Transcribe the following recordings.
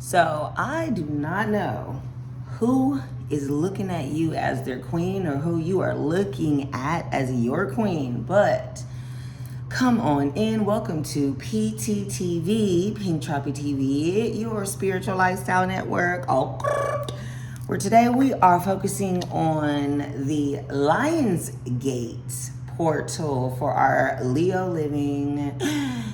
So I do not know who is looking at you as their queen or who you are looking at as your queen, but come on in. Welcome to PTTV, Pink Troppy TV, your spiritual lifestyle network. Where today we are focusing on the Lionsgate portal for our Leo Living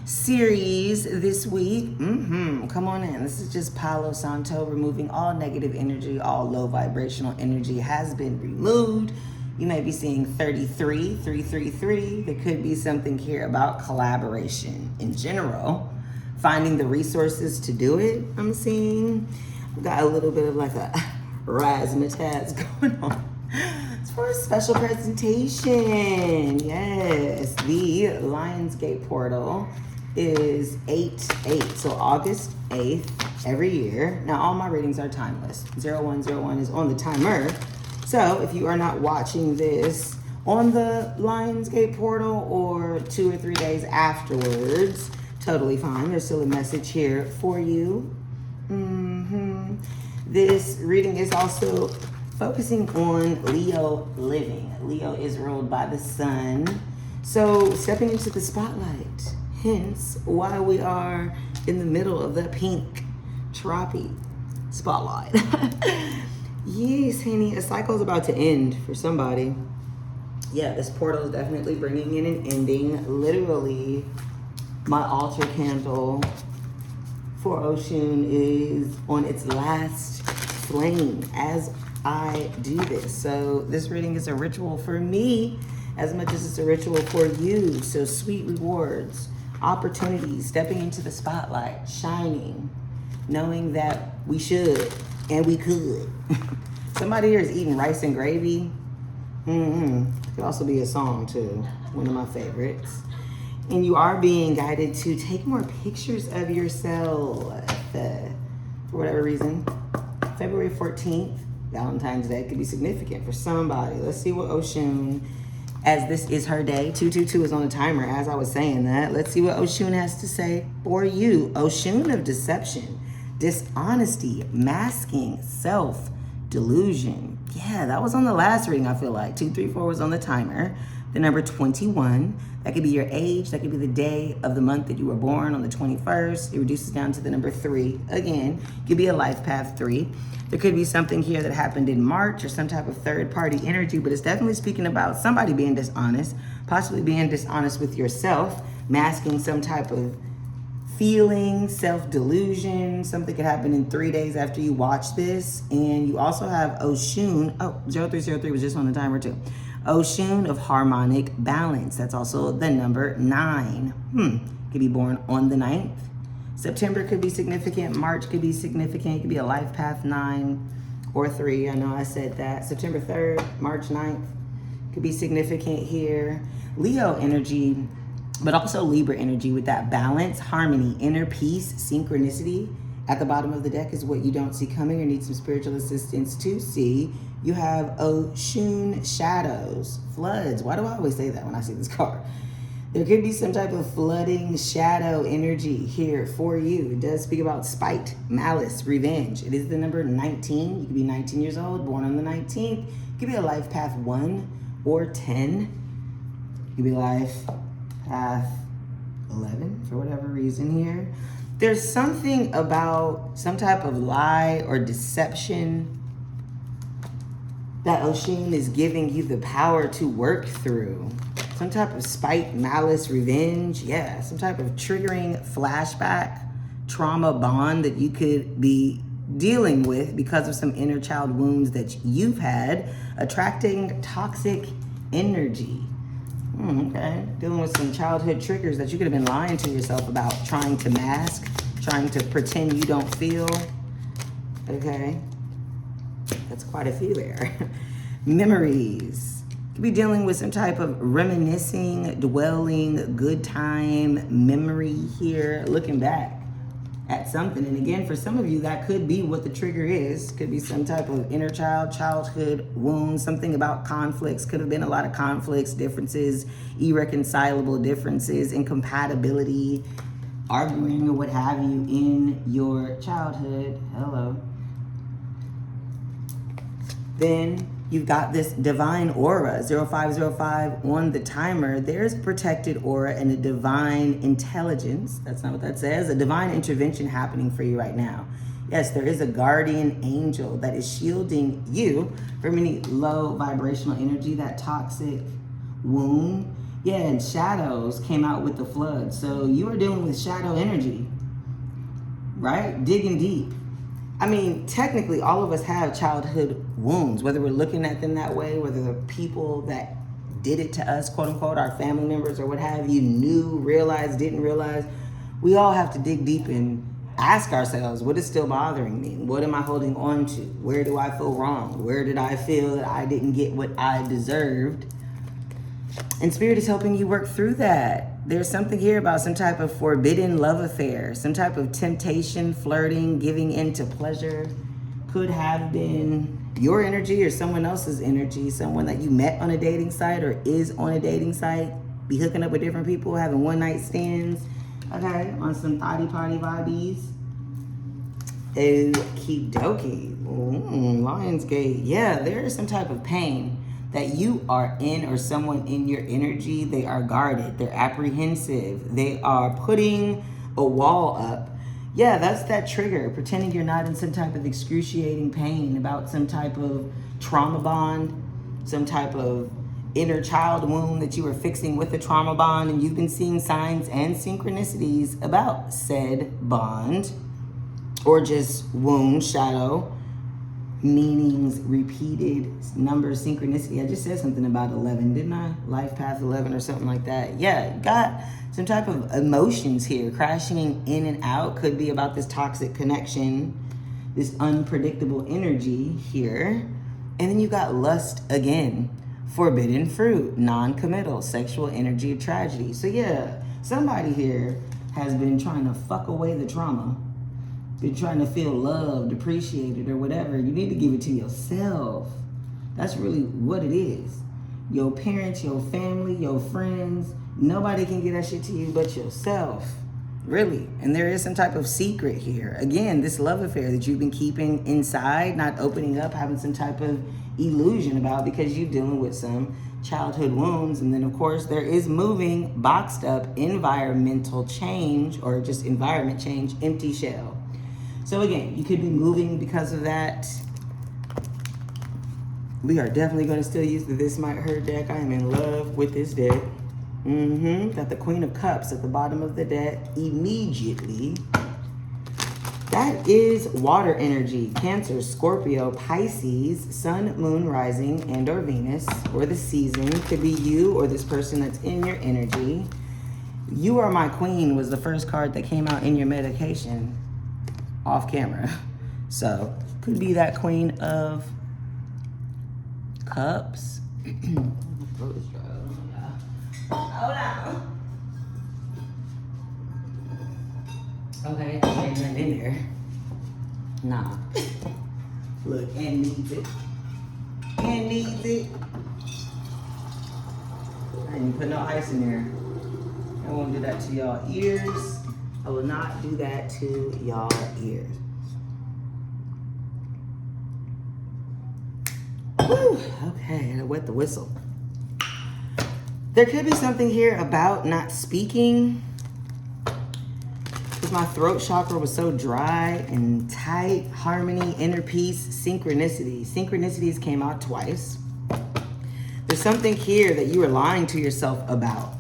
series this week. Come on in. This is just Palo Santo, removing all negative energy, all low vibrational energy has been removed. You may be seeing 33, 333. There could be something here about collaboration in general, finding the resources to do it. I'm seeing I've got a little bit of like a razzmatazz going on. It's for a special presentation. Yes, the Lionsgate portal is 8/8, so August 8th every year. Now all my readings are timeless. 0101 is on the timer. So if you are not watching this on the Lionsgate portal or 2 or 3 days afterwards, totally fine. There's still a message here for you. This reading is also focusing on Leo living. Leo is ruled by the sun. So stepping into the spotlight, hence why we are in the middle of the pink troppy spotlight. Yes, honey, a cycle is about to end for somebody. Yeah, this portal is definitely bringing in an ending. Literally, my altar candle for Oshun is on its last flame as I do this. So this reading is a ritual for me as much as it's a ritual for you. So sweet rewards, opportunities, stepping into the spotlight, shining, knowing that we should and we could. Somebody here is eating rice and gravy. It could also be a song too, one of my favorites. And you are being guided to take more pictures of yourself for whatever reason. February 14th, Valentine's Day, could be significant for somebody. Let's see what Oshun, as this is her day. 222 is on the timer as I was saying that. Let's see what Oshun has to say for you. Oshun of deception, dishonesty, masking, self-delusion. Yeah, that was on the last reading, I feel like. 234 was on the timer. The number 21, that could be your age. That could be the day of the month that you were born on the 21st. It reduces down to the number 3. Again, could be a life path 3. There could be something here that happened in March or some type of third party energy, but it's definitely speaking about somebody being dishonest, possibly being dishonest with yourself, masking some type of feeling, self-delusion. Something could happen in 3 days after you watch this. And you also have Oshun. 0303 was just on the timer too. Oshun of harmonic balance. That's also the number 9. Could be born on the 9th. September could be significant. March could be significant. It could be a life path 9 or 3. I know I said that. September 3rd, March 9th could be significant here. Leo energy, but also Libra energy with that balance, harmony, inner peace, synchronicity. At the bottom of the deck is what you don't see coming or need some spiritual assistance to see. You have Oshun shadows, floods. Why do I always say that when I see this card? There could be some type of flooding shadow energy here for you. It does speak about spite, malice, revenge. It is the number 19. You could be 19 years old, born on the 19th. It could be a life path 1 or 10. It could be life path 11 for whatever reason here. There's something about some type of lie or deception that Oshun is giving you the power to work through. Some type of spite, malice, revenge. Yeah, some type of triggering flashback, trauma bond that you could be dealing with because of some inner child wounds that you've had, attracting toxic energy. Okay, dealing with some childhood triggers that you could have been lying to yourself about, trying to mask, trying to pretend you don't feel. Okay, that's quite a few there. Memories. Could be dealing with some type of reminiscing, dwelling, good time, memory here, looking back at something. And again, for some of you, that could be what the trigger is. Could be some type of inner child, childhood wound, something about conflicts. Could have been a lot of conflicts, differences, irreconcilable differences, incompatibility, arguing or what have you in your childhood. Hello. Then you've got this divine aura, 0505 on the timer. There's protected aura and a divine intelligence. That's not what that says. A divine intervention happening for you right now. Yes, there is a guardian angel that is shielding you from any low vibrational energy, that toxic wound. Yeah, and shadows came out with the flood. So you are dealing with shadow energy, right? Digging deep. I mean, technically, all of us have childhood wounds, whether we're looking at them that way, whether the people that did it to us, quote unquote, our family members or what have you, knew, realized, didn't realize. We all have to dig deep and ask ourselves, what is still bothering me? What am I holding on to? Where do I feel wrong? Where did I feel that I didn't get what I deserved? And Spirit is helping you work through that. There's something here about some type of forbidden love affair, some type of temptation, flirting, giving into pleasure. Could have been your energy or someone else's energy, someone that you met on a dating site or is on a dating site, be hooking up with different people, having one night stands, okay, on some thotty party vibes. Okie dokie. Lionsgate. Yeah, there is some type of pain that you are in or someone in your energy. They are guarded, they're apprehensive, they are putting a wall up. Yeah, that's that trigger, pretending you're not in some type of excruciating pain about some type of trauma bond, some type of inner child wound that you were fixing with the trauma bond, and you've been seeing signs and synchronicities about said bond, or just wound, shadow, meanings, repeated numbers, synchronicity. I just said something about 11, didn't I? Life path 11 or something like that. Yeah, got some type of emotions here crashing in and out. Could be about this toxic connection, this unpredictable energy here. And then you got lust again, forbidden fruit, non-committal, sexual energy of tragedy. So yeah, somebody here has been trying to fuck away the trauma, been trying to feel loved, appreciated, or whatever. You need to give it to yourself. That's really what it is. Your parents, your family, your friends, nobody can get that shit to you but yourself. Really. And there is some type of secret here. Again, this love affair that you've been keeping inside, not opening up, having some type of illusion about because you're dealing with some childhood wounds. And then, of course, there is moving, boxed up, environmental change, or just environment change, empty shell. So again, you could be moving because of that. We are definitely going to still use the This Might Hurt deck. I am in love with this deck. Got the Queen of Cups at the bottom of the deck immediately. That is water energy. Cancer, Scorpio, Pisces, Sun, Moon, Rising, and or Venus, or the season. Could be you or this person that's in your energy. You Are My Queen was the first card that came out in your medication off camera. So could be that Queen of Cups. Hold on. Okay, ain't nothing in there. Nah. Look, and needs it. And needs it. I didn't put no ice in there. I won't do that to y'all ears. I will not do that to y'all ears. Whew, okay, I gotta wet the whistle. There could be something here about not speaking, because my throat chakra was so dry and tight. Harmony, inner peace, synchronicity. Synchronicities came out twice. There's something here that you were lying to yourself about.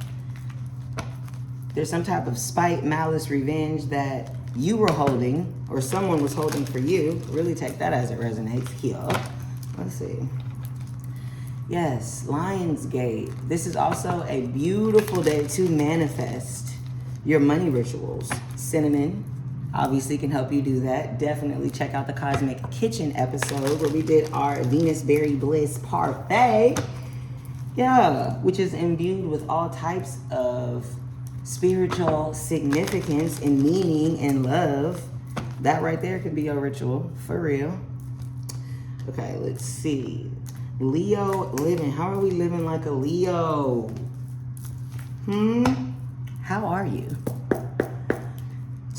There's some type of spite, malice, revenge that you were holding, or someone was holding for you. Really take that as it resonates here. Let's see. Yes, Lionsgate. This is also a beautiful day to manifest your money rituals. Cinnamon obviously can help you do that. Definitely check out the Cosmic Kitchen episode where we did our Venus Berry Bliss Parfait. Yeah, which is imbued with all types of spiritual significance and meaning and love. That right there could be your ritual, for real. Okay, let's see. Leo living. How are we living like a Leo? How are you?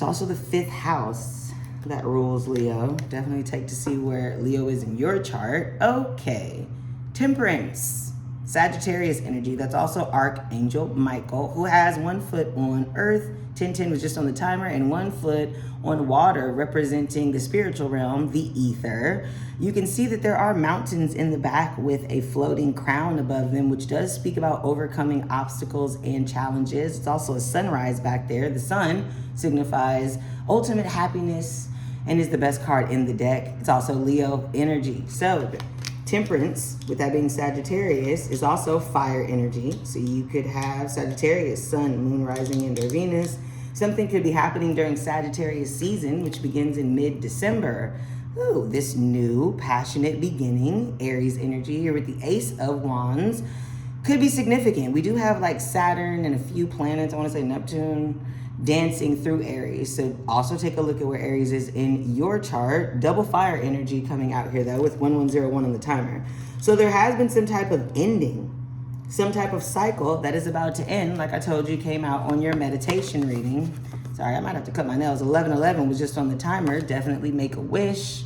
It's also the 5th house that rules Leo. Definitely take to see where Leo is in your chart. Okay. Temperance. Sagittarius energy. That's also Archangel Michael, who has 1 foot on earth. 1010 was just on the timer, and 1 foot on water, representing the spiritual realm, the ether. You can see that there are mountains in the back with a floating crown above them, which does speak about overcoming obstacles and challenges. It's also a sunrise back there. The sun signifies ultimate happiness and is the best card in the deck. It's also Leo energy. So Temperance, with that being Sagittarius, is also fire energy. So you could have Sagittarius, sun, moon rising in their Venus. Something could be happening during Sagittarius season, which begins in mid-December. Ooh, this new passionate beginning, Aries energy here with the Ace of Wands, could be significant. We do have like Saturn and a few planets, I want to say Neptune, dancing through Aries. So also take a look at where Aries is in your chart. Double fire energy coming out here though with 1101 on the timer. So there has been some type of ending, some type of cycle that is about to end. Like I told you, came out on your meditation reading. Sorry, I might have to cut my nails. 1111 was just on the timer. Definitely make a wish.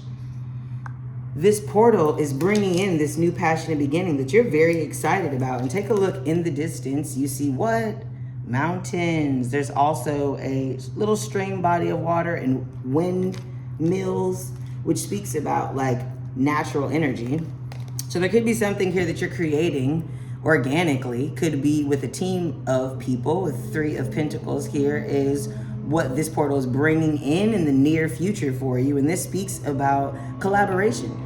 This portal is bringing in this new passionate beginning that you're very excited about. And take a look in the distance. You see what? Mountains. There's also a little stream body of water and windmills, which speaks about like natural energy. So there could be something here that you're creating organically. Could be with a team of people. With 3 of Pentacles here is what this portal is bringing in the near future for you. And this speaks about collaboration.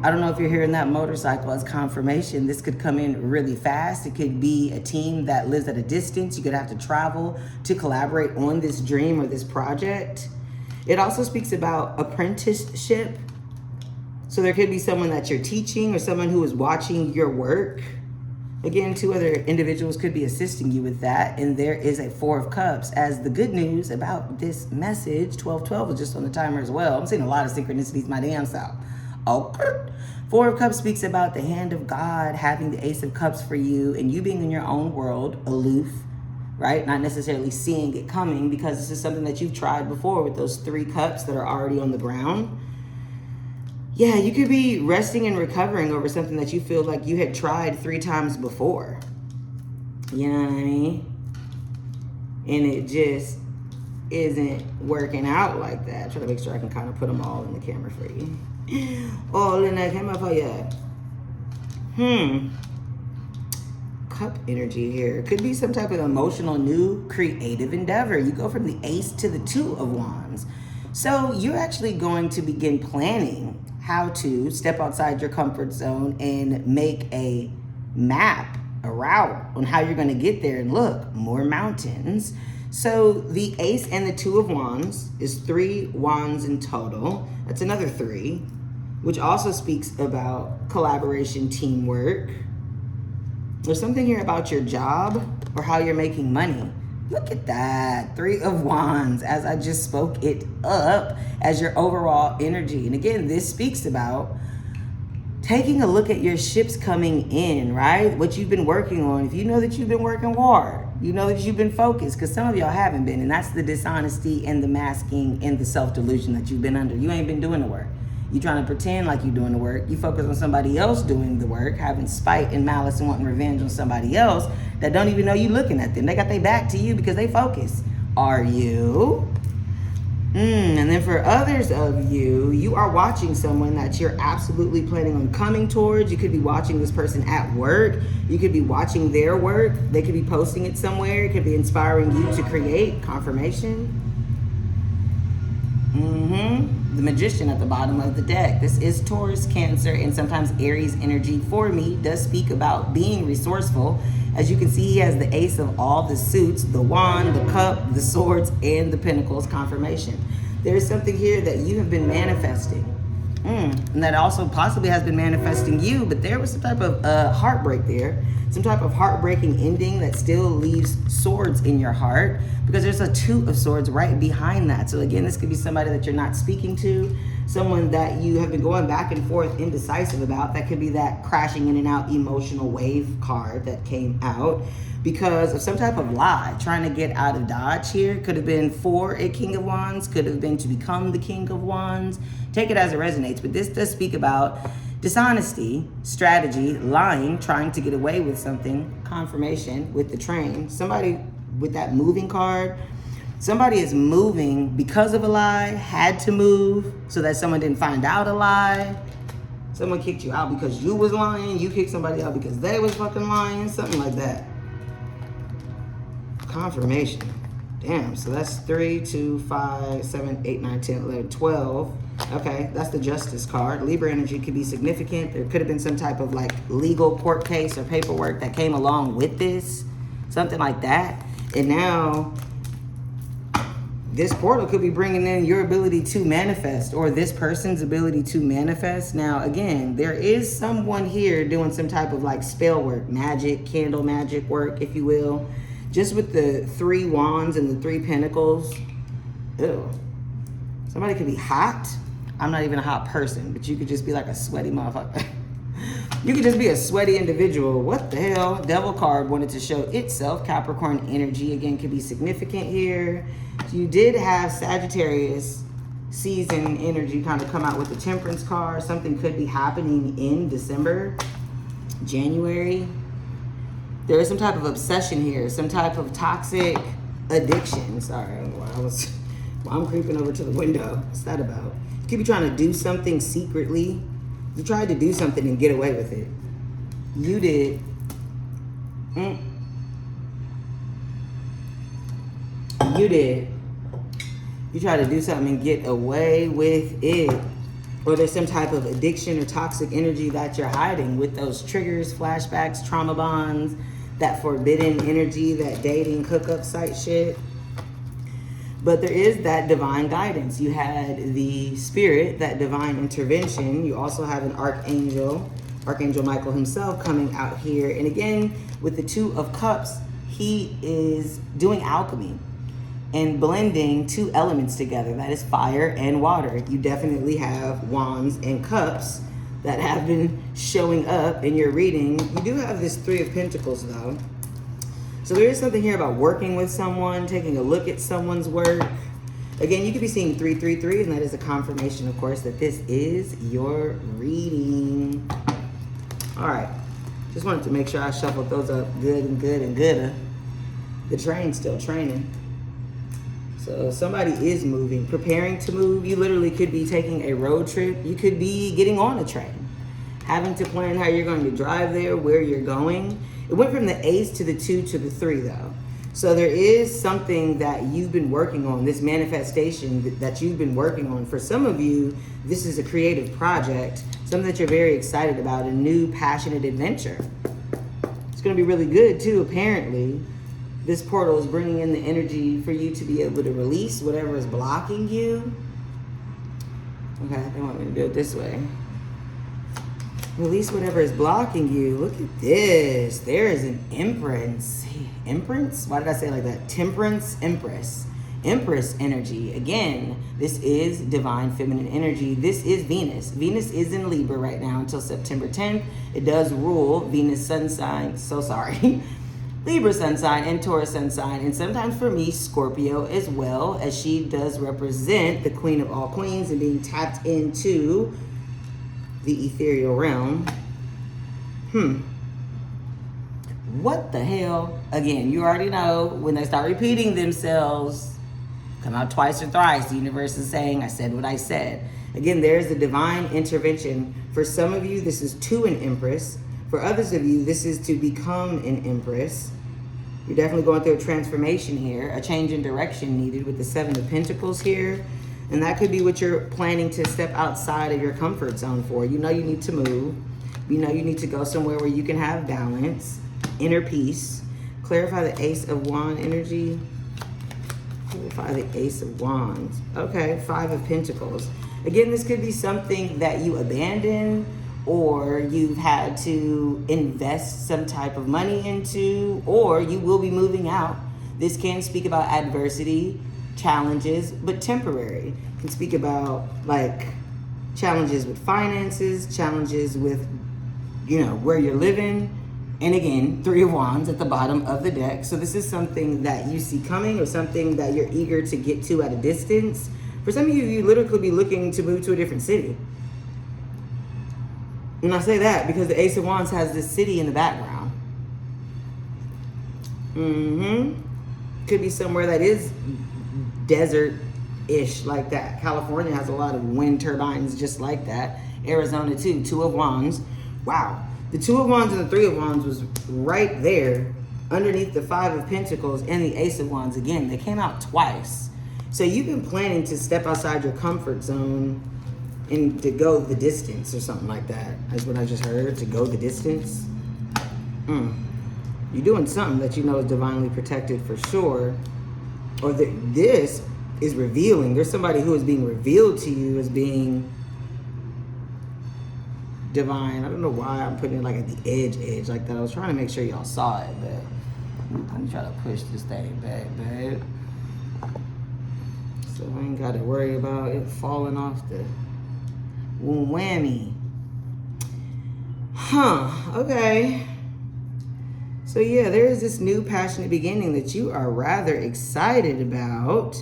I don't know if you're hearing that motorcycle as confirmation. This could come in really fast. It could be a team that lives at a distance. You could have to travel to collaborate on this dream or this project. It also speaks about apprenticeship. So there could be someone that you're teaching or someone who is watching your work. Again, 2 other individuals could be assisting you with that. And there is a 4 of Cups as the good news about this message. 1212 was just on the timer as well. I'm seeing a lot of synchronicities my damn self. Oh, 4 of Cups speaks about the hand of God having the Ace of Cups for you and you being in your own world, aloof, right? Not necessarily seeing it coming, because this is something that you've tried before with those 3 cups that are already on the ground. Yeah, you could be resting and recovering over something that you feel like you had tried 3 times before. You know what I mean? And it just isn't working out like that. I'm trying to make sure I can kind of put them all in the camera for you. All in the camera for you. Cup energy here. Could be some type of emotional, new, creative endeavor. You go from the Ace to the 2 of Wands. So you're actually going to begin planning how to step outside your comfort zone and make a map, a route on how you're going to get there. And look, more mountains. So the Ace and the 2 of Wands is 3 wands in total. That's another 3, which also speaks about collaboration, teamwork. There's something here about your job or how you're making money. Look at that. 3 of Wands, as I just spoke it up as your overall energy. And again, this speaks about taking a look at your ships coming in, right? What you've been working on. If you know that you've been working hard, you know that you've been focused, because some of y'all haven't been. And that's the dishonesty and the masking and the self-delusion that you've been under. You ain't been doing the work. You trying to pretend like you're doing the work. You focus on somebody else doing the work, having spite and malice and wanting revenge on somebody else that don't even know you looking at them. They got their back to you because they focus. Are you? And then for others of you, you are watching someone that you're absolutely planning on coming towards. You could be watching this person at work. You could be watching their work. They could be posting it somewhere. It could be inspiring you to create confirmation. The Magician at the bottom of the deck. This is Taurus, Cancer, and sometimes Aries energy for me. Does speak about being resourceful. As you can see, he has the Ace of all the suits, the wand, the cup, the swords, and the pentacles confirmation. There is something here that you have been manifesting. And that also possibly has been manifesting you, but there was some type of heartbreak there. Some type of heartbreaking ending that still leaves swords in your heart, because there's a 2 of swords right behind that. So again, this could be somebody that you're not speaking to, someone that you have been going back and forth indecisive about. That could be that crashing in and out emotional wave card that came out because of some type of lie, trying to get out of Dodge here. Could have been for a King of Wands, could have been to become the King of Wands. Take it as it resonates, but this does speak about dishonesty, strategy, lying, trying to get away with something, confirmation with the train. Somebody with that moving card, somebody is moving because of a lie, had to move so that someone didn't find out a lie. Someone kicked you out because you was lying. You kicked somebody out because they was fucking lying. Something like that. Confirmation. Damn, so that's 3, 2, 5, 7, 8, 9, 10, 11, 12. Okay, that's the Justice card. Libra energy could be significant. There could have been some type of like legal court case or paperwork that came along with this. Something like that. And now this portal could be bringing in your ability to manifest, or this person's ability to manifest. Now, again, there is someone here doing some type of like spell work, magic, candle magic work, if you will. Just with the 3 wands and the 3 pentacles. Ew. Somebody could be hot. I'm not even a hot person, but you could just be like a sweaty motherfucker. You could just be a sweaty individual. What the hell? Devil card wanted to show itself. Capricorn energy, again, could be significant here. You did have Sagittarius season energy kind of come out with the Temperance card. Something could be happening in December, January. There is some type of obsession here, some type of toxic addiction. Sorry, I'm creeping over to the window. What's that about? You could be trying to do something secretly. You tried to do something and get away with it. You did. You did. You tried to do something and get away with it. Or there's some type of addiction or toxic energy that you're hiding with those triggers, flashbacks, trauma bonds, that forbidden energy, that dating hookup site shit. But there is that divine guidance. You had the spirit, that divine intervention. You also have an archangel, Archangel Michael himself coming out here. And again, with the 2 of Cups, he is doing alchemy and blending 2 elements together. That is fire and water. You definitely have wands and cups that have been showing up in your reading. You do have this 3 of Pentacles though. So there is something here about working with someone, taking a look at someone's work. Again, you could be seeing 333, and that is a confirmation, of course, that this is your reading. All right. Just wanted to make sure I shuffled those up good and good and gooder. The train's still training. So somebody is moving, preparing to move. You literally could be taking a road trip. You could be getting on a train, having to plan how you're going to drive there, where you're going. It went from the Ace to the 2 to the 3 though. So there is something that you've been working on, this manifestation that you've been working on. For some of you, this is a creative project, something that you're very excited about, a new passionate adventure. It's going to be really good too, apparently. This portal is bringing in the energy for you to be able to release whatever is blocking you. Okay, they want me to do it this way. Release whatever is blocking you. Look at this. There is an Empress. Empress? Why did I say it like that? Temperance, Empress. Empress energy. Again, this is divine feminine energy. This is Venus. Venus is in Libra right now until September 10th. It does rule Venus sun sign. So sorry. Libra sun sign and Taurus sun sign. And sometimes for me, Scorpio as well, as she does represent the queen of all queens and being tapped into the ethereal realm. What the hell? Again, you already know when they start repeating themselves, come out twice or thrice. The universe is saying, I said what I said. Again, there's the divine intervention. For some of you, this is to an Empress. For others of you, this is to become an Empress. You're definitely going through a transformation here, a change in direction needed with the 7 of Pentacles here. And that could be what you're planning to step outside of your comfort zone for. You know you need to move. You know you need to go somewhere where you can have balance, inner peace. Clarify the Ace of Wands energy. Clarify the Ace of Wands. Okay, 5 of Pentacles. Again, this could be something that you abandon or you've had to invest some type of money into, or you will be moving out. This can speak about adversity, challenges, but temporary. It can speak about like challenges with finances, challenges with, you know, where you're living. And again, 3 of Wands at the bottom of the deck. So this is something that you see coming or something that you're eager to get to at a distance. For some of you, you literally could be looking to move to a different city. And I say that because the Ace of Wands has this city in the background. Could be somewhere that is desert-ish like that. California has a lot of wind turbines just like that. Arizona too, 2 of Wands. Wow. The 2 of Wands and the 3 of Wands was right there underneath the 5 of Pentacles and the Ace of Wands. Again, they came out twice. So you've been planning to step outside your comfort zone and to go the distance or something like that. That's what I just heard, to go the distance. You're doing something that you know is divinely protected for sure. Or this is revealing. There's somebody who is being revealed to you as being divine. I don't know why I'm putting it like at the edge like that. I was trying to make sure y'all saw it, but let me try to push this thing back, babe. So I ain't got to worry about it falling off the whammy. Okay. So yeah, there is this new passionate beginning that you are rather excited about.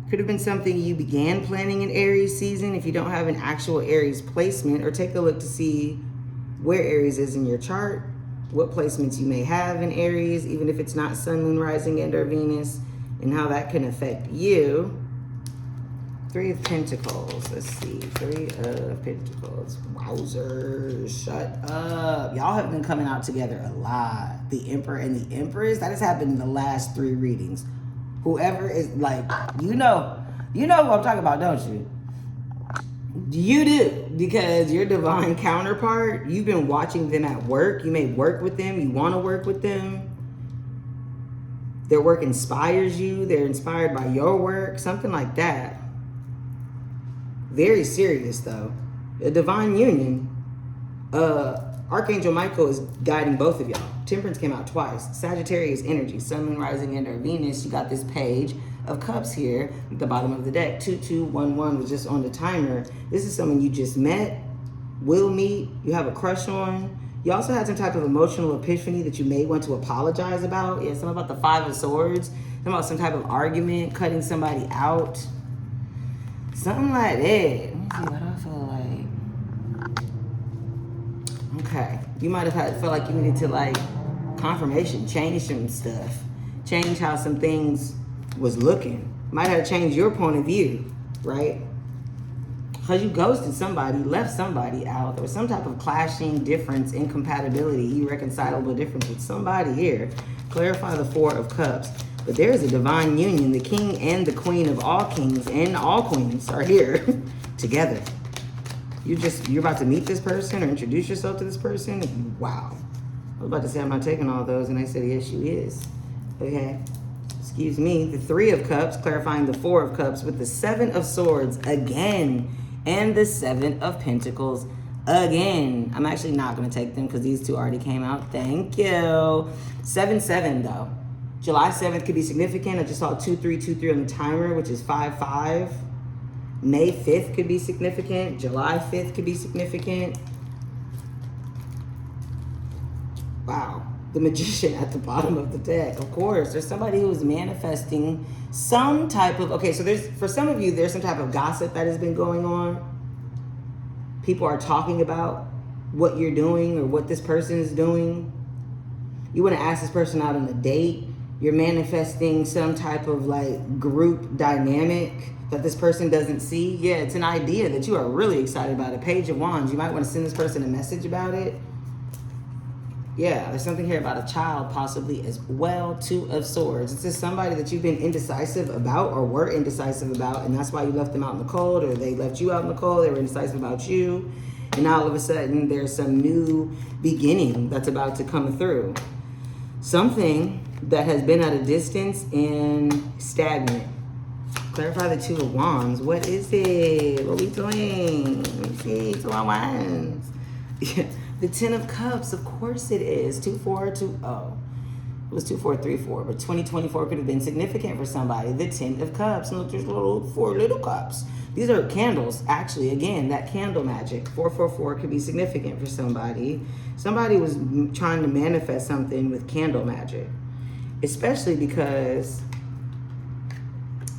Could have been something you began planning in Aries season if you don't have an actual Aries placement, or take a look to see where Aries is in your chart, what placements you may have in Aries, even if it's not Sun, Moon, Rising, and or Venus, and how that can affect you. 3 of Pentacles. Let's see. 3 of Pentacles. Wowzers. Shut up. Y'all have been coming out together a lot. The Emperor and the Empress. That has happened in the last 3 readings. Whoever is like, you know who I'm talking about, don't you? You do, because your divine counterpart, you've been watching them at work. You may work with them. You want to work with them. Their work inspires you. They're inspired by your work. Something like that. Very serious, though. A divine union. Archangel Michael is guiding both of y'all. Temperance came out twice. Sagittarius energy. Sun, Moon, Rising, and or Venus. You got this Page of Cups here at the bottom of the deck. 2211 was just on the timer. This is someone you just met, will meet, you have a crush on. You also had some type of emotional epiphany that you may want to apologize about. Yeah, something about the 5 of Swords. Something about some type of argument, cutting somebody out. Something like that. Let me see, what do I feel like? Okay. You might have felt like you needed to, like, confirmation, change some stuff. Change how some things was looking. Might have changed your point of view, right? Because you ghosted somebody, left somebody out. There was some type of clashing difference, incompatibility, irreconcilable difference with somebody here. Clarify the 4 of Cups. But there is a divine union. The king and the queen of all kings and all queens are here together. You're about to meet this person or introduce yourself to this person. Wow. I was about to say I'm not taking all those, and I said, yes, she is. Okay. Excuse me. The 3 of Cups, clarifying the 4 of Cups with the 7 of Swords again, and the 7 of Pentacles again. I'm actually not going to take them because these 2 already came out. Thank you. 7-7 though. July 7th could be significant. I just saw 2323 on the timer, which is 5-5. May 5th could be significant. July 5th could be significant. Wow. The Magician at the bottom of the deck. Of course, there's somebody who is manifesting some type of, okay, so for some of you, there's some type of gossip that has been going on. People are talking about what you're doing or what this person is doing. You want to ask this person out on a date. You're manifesting some type of like group dynamic that this person doesn't see. Yeah, it's an idea that you are really excited about. A Page of Wands. You might want to send this person a message about it. Yeah, there's something here about a child possibly as well. 2 of Swords. It's just somebody that you've been indecisive about or were indecisive about, and that's why you left them out in the cold, or they left you out in the cold. They were indecisive about you. And now all of a sudden there's some new beginning that's about to come through. Something that has been at a distance and stagnant. Clarify the Two of Wands. What is it? What are we doing? Let me see. Two of Wands. The Ten of Cups. Of course it is. 2-4-2. It was 2-4-3-4, but 2024 could have been significant for somebody. The Ten of Cups. Look, there's four little cups. These are candles, actually. Again, that candle magic. 444 could be significant for somebody. Somebody was trying to manifest something with candle magic, especially because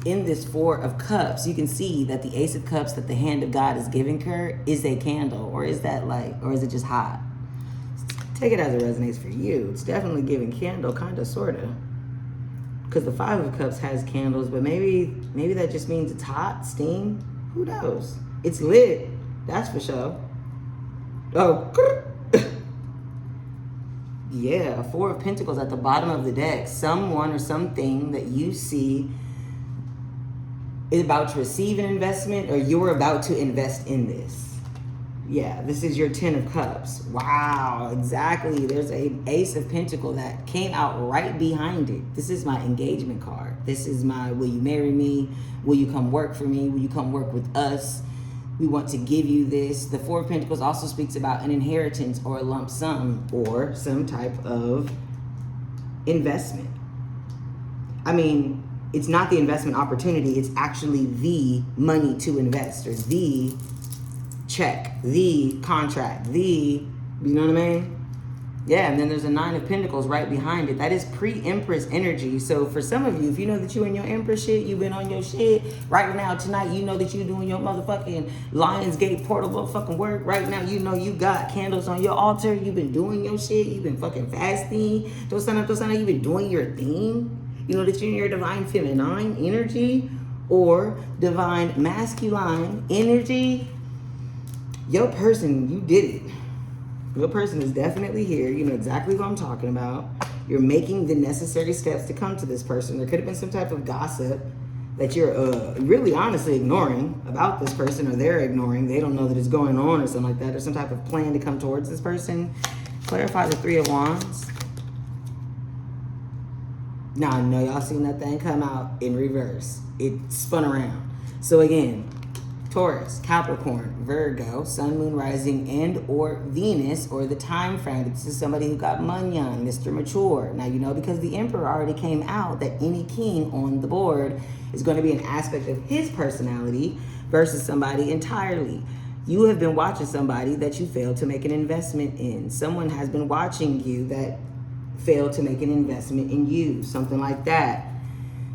in this Four of Cups, you can see that the Ace of Cups that the hand of God is giving her is a candle, or is that like, or is it just hot? Take it as it resonates for you. It's definitely giving candle, kind of, sort of. Because the Five of Cups has candles, but maybe that just means it's hot, steam. Who knows? It's lit, that's for sure. Oh, yeah, Four of Pentacles at the bottom of the deck. Someone or something that you see is about to receive an investment, or you're about to invest in this. Yeah, this is your Ten of Cups. Wow, exactly. There's a Ace of Pentacles that came out right behind it. This is my engagement card. This is my, will you marry me? Will you come work for me? Will you come work with us? We want to give you this. The Four of Pentacles also speaks about an inheritance or a lump sum or some type of investment. I mean, it's not the investment opportunity. It's actually the money to invest, or the check, the contract, you know what I mean? Yeah, and then there's a Nine of Pentacles right behind it. That is pre-Empress energy. So for some of you, if you know that you in your Empress shit, you've been on your shit, right now, tonight, you know that you're doing your motherfucking Lionsgate portal motherfucking work. Right now, you know you got candles on your altar. You've been doing your shit. You've been fucking fasting. Tosana, you've been doing your thing. You know that you're in your divine feminine energy or divine masculine energy. Your person, you did it. Your person is definitely here. You know exactly what I'm talking about. You're making the necessary steps to come to this person. There could have been some type of gossip that you're really honestly ignoring about this person, or they're ignoring. They don't know that it's going on or something like that, or some type of plan to come towards this person. Clarify the Three of Wands. Now, I know y'all seen that thing come out in reverse. It spun around. So again, Taurus, Capricorn, Virgo, Sun, Moon, Rising, and or Venus, or the time frame. This is somebody who got Munyan, Mr. Mature. Now, you know, because the Emperor already came out, that any king on the board is going to be an aspect of his personality versus somebody entirely. You have been watching somebody that you failed to make an investment in. Someone has been watching you that failed to make an investment in you, something like that.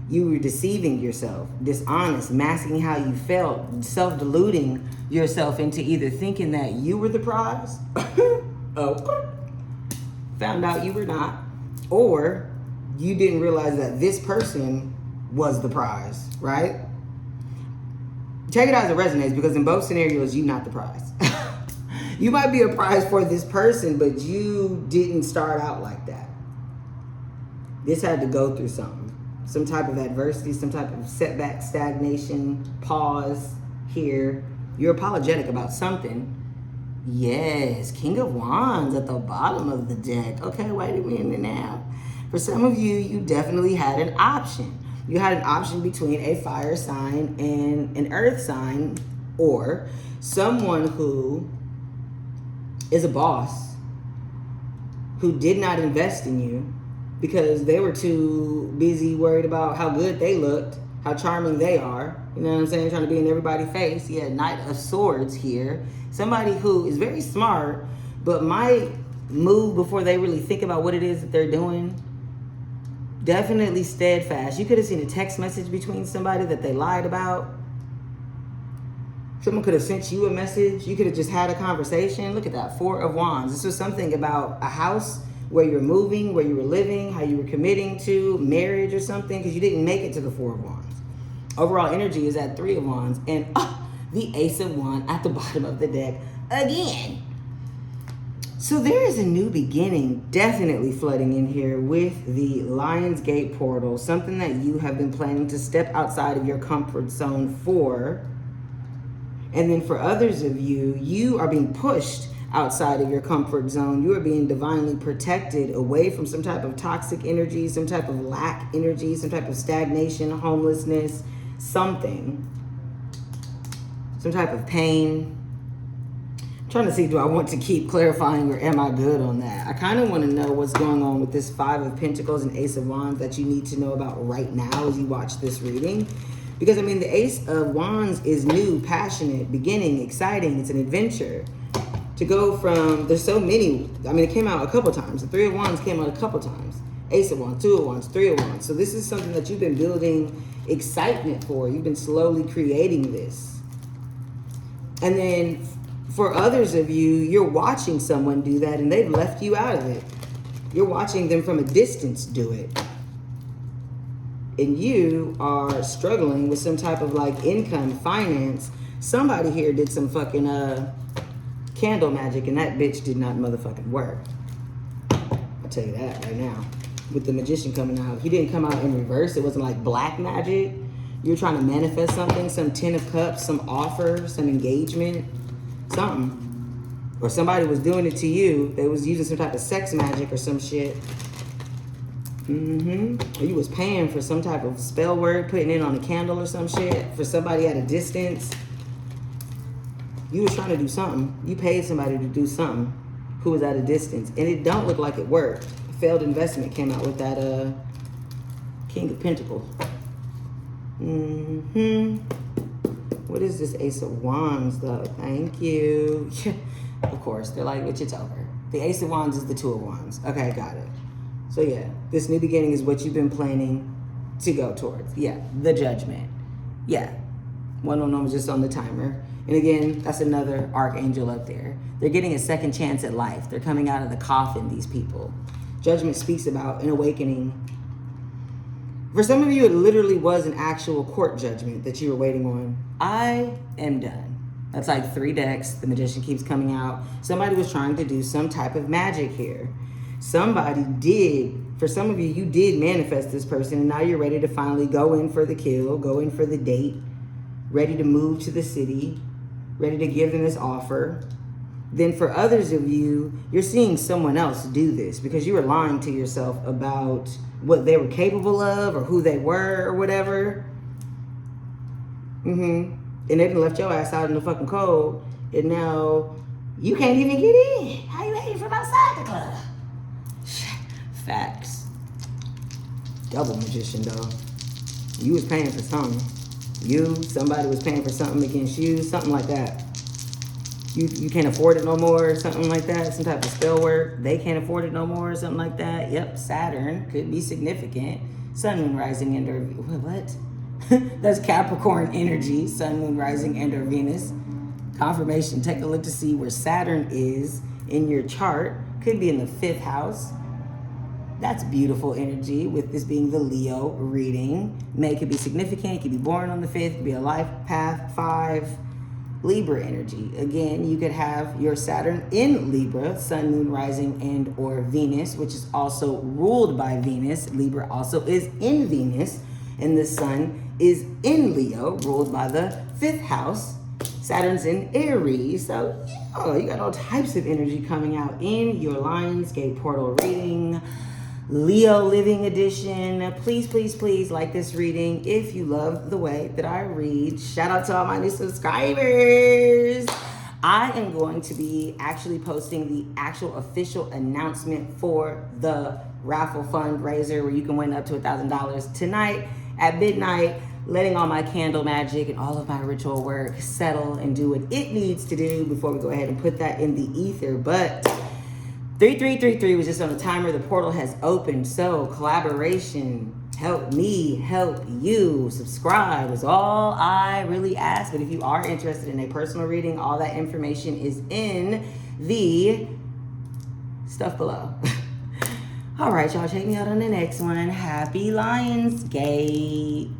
You were deceiving yourself, dishonest, masking how you felt, self-deluding yourself into either thinking that you were the prize, found out you were not, or you didn't realize that this person was the prize, right? Take it as it resonates, because in both scenarios, you're not the prize. You might be a prize for this person, but you didn't start out like that. This had to go through something. Some type of adversity, some type of setback, stagnation, pause here. You're apologetic about something. Yes, King of Wands at the bottom of the deck. Okay, wait a minute now. For some of you, you definitely had an option. You had an option between a fire sign and an earth sign, or someone who is a boss who did not invest in you because they were too busy worried about how good they looked, how charming they are. You know what I'm saying? Trying to be in everybody's face. Yeah, Knight of Swords here. Somebody who is very smart, but might move before they really think about what it is that they're doing. Definitely steadfast. You could have seen a text message between somebody that they lied about. Someone could have sent you a message. You could have just had a conversation. Look at that, Four of Wands. This was something about a house, where you were moving, where you were living, how you were committing to marriage or something, because you didn't make it to the Four of Wands. Overall energy is at Three of Wands, and the Ace of Wands at the bottom of the deck again. So there is a new beginning definitely flooding in here with the Lionsgate portal, something that you have been planning to step outside of your comfort zone for. And then for others of you, you are being pushed outside of your comfort zone. You are being divinely protected away from some type of toxic energy, some type of lack energy, some type of stagnation, homelessness, something, some type of pain. I'm trying to see, do I want to keep clarifying or am I good on that? I kind of want to know what's going on with this Five of Pentacles and Ace of Wands that you need to know about right now as you watch this reading. Because, I mean, the Ace of Wands is new, passionate, beginning, exciting. It's an adventure. To go from, there's so many, I mean, it came out a couple times. The Three of Wands came out a couple times. Ace of Wands, Two of Wands, Three of Wands. So this is something that you've been building excitement for. You've been slowly creating this. And then for others of you, you're watching someone do that and they've left you out of it. You're watching them from a distance do it. And you are struggling with some type of like income, finance. Somebody here did some fucking candle magic and that bitch did not motherfucking work. I'll tell you that right now. With the magician coming out, he didn't come out in reverse. It wasn't like black magic. You're trying to manifest something, some 10 of cups, some offer, some engagement, something. Or somebody was doing it to you. They was using some type of sex magic or some shit. Or you was paying for some type of spell word, putting it on a candle or some shit for somebody at a distance. You was trying to do something. You paid somebody to do something who was at a distance. And it don't look like it worked. A failed investment came out with that King of Pentacles. What is this Ace of Wands though? Thank you. Of course, they're like, which it's over. The Ace of Wands is the Two of Wands. Okay, got it. So yeah, this new beginning is what you've been planning to go towards. Yeah, the Judgment. Yeah, one of them was just on the timer. And again, that's another archangel up there. They're getting a second chance at life. They're coming out of the coffin, these people. Judgment speaks about an awakening. For some of you, it literally was an actual court judgment that you were waiting on. I am done. That's like 3 decks. The Magician keeps coming out. Somebody was trying to do some type of magic here. Somebody did. For some of you, you did manifest this person, and now you're ready to finally go in for the kill, go in for the date, ready to move to the city, ready to give them this offer. Then for others of you, you're seeing someone else do this because you were lying to yourself about what they were capable of or who they were or whatever. And they done left your ass out in the fucking cold, and now you can't even get in. How you hating from outside the club? Facts. Double Magician though. You was paying for something. Somebody was paying for something against you, something like that. You can't afford it no more, or something like that. Some type of spell work. They can't afford it no more, or something like that. Yep, Saturn could be significant. Sun, Moon, Rising, and or what? That's Capricorn energy. Sun, Moon, Rising, and or Venus. Confirmation. Take a look to see where Saturn is in your chart. Could be in the 5th house. That's beautiful energy with this being the Leo reading. May could be significant. It could be born on the 5th. It could be a life path 5. Libra energy. Again, you could have your Saturn in Libra, Sun, Moon, Rising, and or Venus, which is also ruled by Venus. Libra also is in Venus, and the Sun is in Leo, ruled by the 5th house. Saturn's in Aries. So, yeah, you got all types of energy coming out in your Lionsgate portal reading. Leo Living Edition. Please, please, please like this reading if you love the way that I read. Shout out to all my new subscribers. I am going to be actually posting the actual official announcement for the raffle fundraiser where you can win up to $1,000 tonight at midnight, letting all my candle magic and all of my ritual work settle and do what it needs to do before we go ahead and put that in the ether. But 3333 was just on the timer. The portal has opened. So collaboration, help me, help you. Subscribe is all I really ask. But if you are interested in a personal reading, all that information is in the stuff below. All right, y'all, check me out on the next one. Happy Lionsgate.